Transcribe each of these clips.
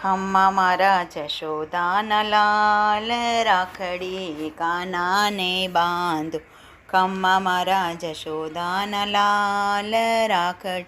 ખમ્મા મારા જશોદાના લાલ, રાખડી કાનાને બાંધો. ખમ્મા મારા જશોદાના લાલ, રાખડી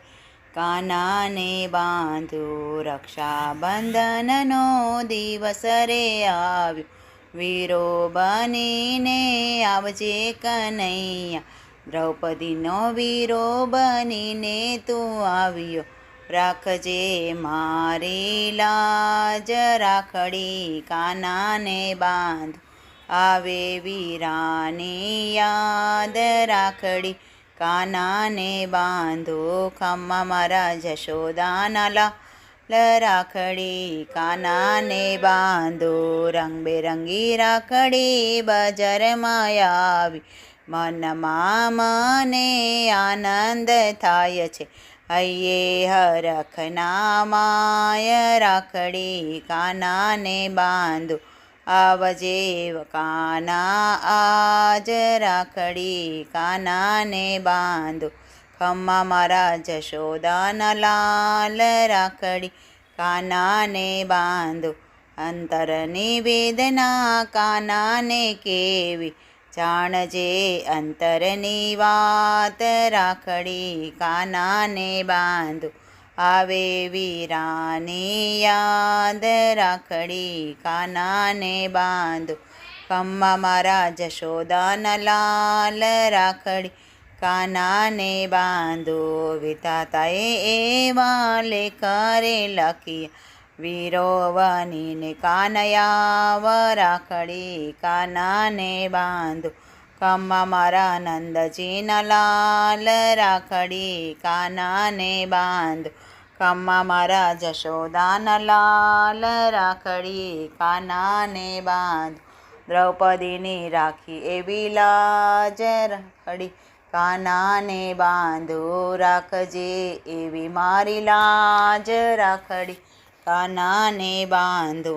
કાનાને બાંધો. રક્ષાબંધનનો દિવસ રે આવ્યો, વીરો બનીને આવજે કનૈયા. દ્રૌપદીનો વીરો બનીને તું આવ્યો, રાખજે મારી લાજ. રાખડી કાનાને બાંધો, આવે વીરાની યાદ. રાખડી કાનાને બાંધો. ખમ્મા મારા જશોદાના લાલ, રાખડી કાનાને બાંધો. રંગબેરંગી રાખડી બજારમાં આવી, મનમાં મને આનંદ થાય છે. હૈયે હરખના માય, રાખડી કાનાને બાંધો. આવજે કાના આજ, રાખડી કાનાને બાંધો. ખમ્મા મારા જશોદાના લાલ, રાખડી કાનાને બાંધો. અંતરની વેદના કાનાને કેવી, જાણજે અંતરની વાત. રાખડી કાનાને બાંધો, આવે વીરાની યાદ. રાખડી કાનાને બાંધો. ખમ્મા મારા જશોદાના લાલ, રાખડી કાનાને બાંધો. વિધાતાએ એવા લેખ રે લખ્યા, વીરો બનીને કાનૈયા. રાખડી કાનાને બાંધો. ખમ્મા મારા નંદજીના લાલ, રાખડી કાનાને બાંધો. ખમ્મા મારા જશોદાના લાલ, રાખડી કાનાને બાંધો. દ્રૌપદીની રાખી એવી લાજ, રાખડી કાનાને બાંધો. રાખજે એવી મારી લાજ, રાખડી કાનાને બાંધો.